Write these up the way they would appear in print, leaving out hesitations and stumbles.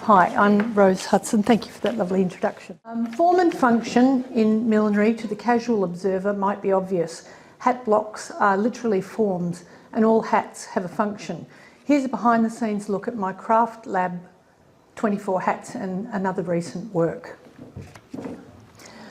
Hi, I'm Rose Hudson. Thank you for that lovely introduction. Form and function in millinery to the casual observer might be obvious. Hat blocks are literally forms and all hats have a function. Here's a behind the scenes look at my craft lab 24 hats and another recent work.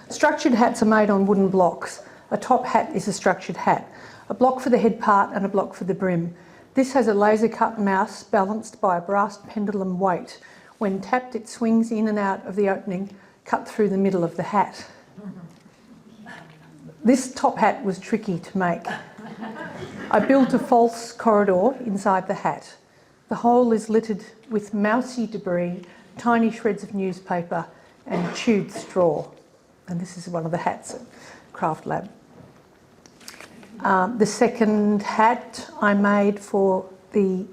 Structured hats are made on wooden blocks. A top hat is a structured hat. A block for the head part and a block for the brim. This has a laser cut mouse balanced by a brass pendulum weight. When tapped, it swings in and out of the opening, cut through the middle of the hat. This top hat was tricky to make. I built a false corridor inside the hat. The hole is littered with mousy debris, tiny shreds of newspaper and chewed straw. And this is one of the hats at Craft Lab. The second hat I made for the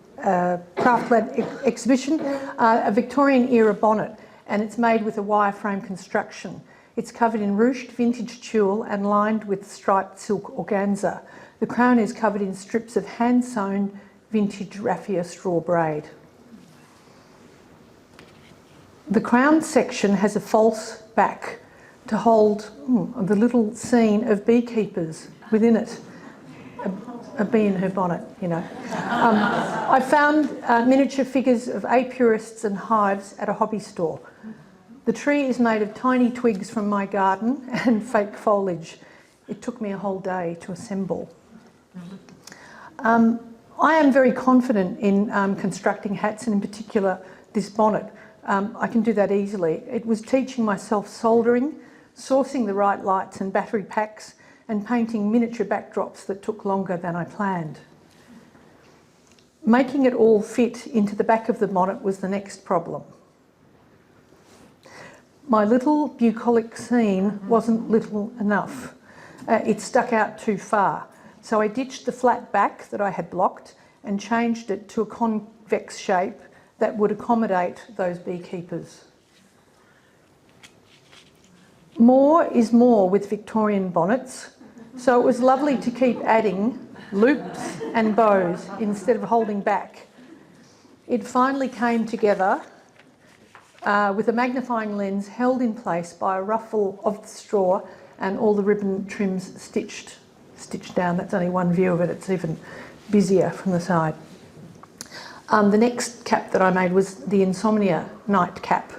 Craft Lab exhibition, a Victorian era bonnet, and it's made with a wireframe construction. It's covered in ruched vintage tulle and lined with striped silk organza. The crown is covered in strips of hand-sewn vintage raffia straw braid. The crown section has a false back to hold the little scene of beekeepers within it. A bee in her bonnet, you know. I found miniature figures of apiarists and hives at a hobby store. The tree is made of tiny twigs from my garden and fake foliage. It took me a whole day to assemble. I am very confident in constructing hats, and in particular this bonnet. I can do that easily. It was teaching myself soldering, sourcing the right lights and battery packs, and painting miniature backdrops that took longer than I planned. Making it all fit into the back of the bonnet was the next problem. My little bucolic scene wasn't little enough. It stuck out too far. So I ditched the flat back that I had blocked and changed it to a convex shape that would accommodate those beekeepers. More is more with Victorian bonnets, so it was lovely to keep adding loops and bows instead of holding back. It finally came together with a magnifying lens held in place by a ruffle of the straw and all the ribbon trims stitched down. That's only one view of it, it's even busier from the side. The next cap that I made was the Insomnia night cap.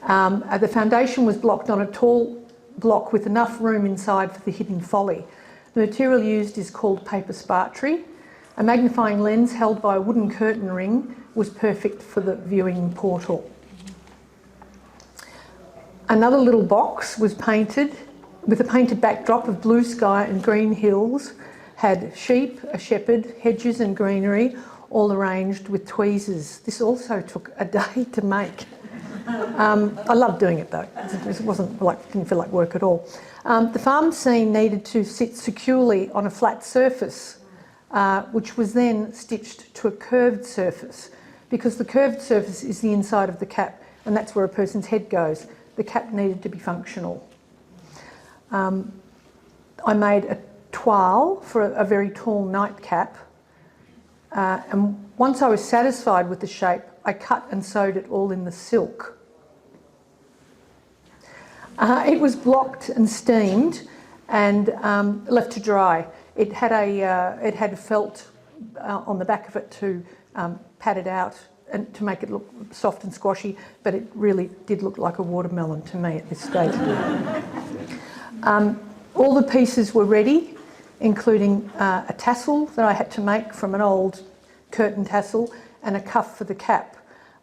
The foundation was blocked on a tall block with enough room inside for the hidden folly. The material used is called paper spartery. A magnifying lens held by a wooden curtain ring was perfect for the viewing portal. Another little box was painted with a painted backdrop of blue sky and green hills, had sheep, a shepherd, hedges and greenery, all arranged with tweezers. This also took a day to make. I loved doing it though. It wasn't like, didn't feel like work at all. The farm scene needed to sit securely on a flat surface, which was then stitched to a curved surface, because the curved surface is the inside of the cap, and that's where a person's head goes. The cap needed to be functional. I made a toile for a very tall nightcap, and once I was satisfied with the shape, I cut and sewed it all in the silk. It was blocked and steamed and left to dry. It had felt on the back of it to pad it out and to make it look soft and squashy, but it really did look like a watermelon to me at this stage. All the pieces were ready, including a tassel that I had to make from an old curtain tassel and a cuff for the cap.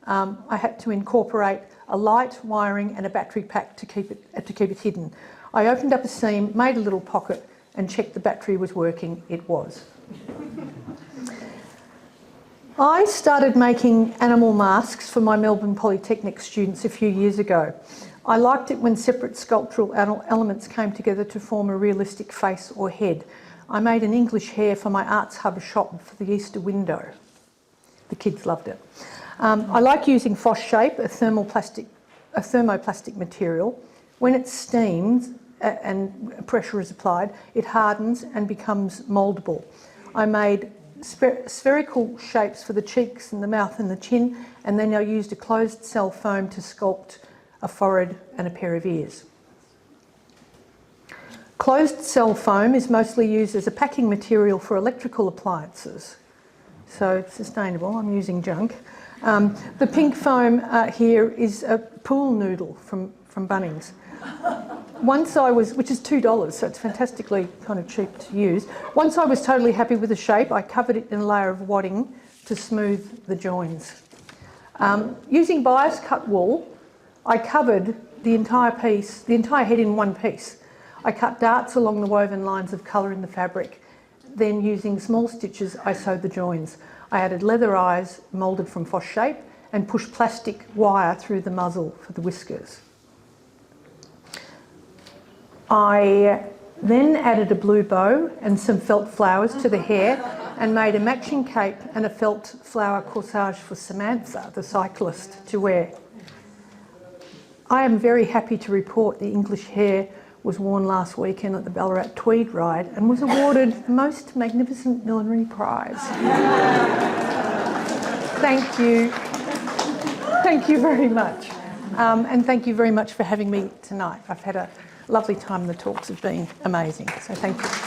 I had to incorporate a light, wiring and a battery pack to keep it hidden. I opened up a seam, made a little pocket and checked the battery was working. It was. I started making animal masks for my Melbourne Polytechnic students a few years ago. I liked it when separate sculptural elements came together to form a realistic face or head. I made an English hare for my Arts Hub shop for the Easter window. The kids loved it. I like using Phos-Shape, a thermoplastic material. When it's steamed and pressure is applied, it hardens and becomes mouldable. I made spherical shapes for the cheeks and the mouth and the chin, and then I used a closed cell foam to sculpt a forehead and a pair of ears. Closed cell foam is mostly used as a packing material for electrical appliances, so it's sustainable. I'm using junk. The pink foam here is a pool noodle from Bunnings. Once I was, which is $2, so it's fantastically kind of cheap to use. Once I was totally happy with the shape, I covered it in a layer of wadding to smooth the joins. Using bias cut wool, I covered the entire piece, the entire head in one piece. I cut darts along the woven lines of colour in the fabric. Then using small stitches, I sewed the joins. I added leather eyes moulded from Foss shape and pushed plastic wire through the muzzle for the whiskers. I then added a blue bow and some felt flowers to the hair and made a matching cape and a felt flower corsage for Samantha, the cyclist, to wear. I am very happy to report the English hare was worn last weekend at the Ballarat Tweed Ride and was awarded the Most Magnificent Millinery Prize. Thank you. Thank you very much. And thank you very much for having me tonight. I've had a lovely time. The talks have been amazing, so thank you.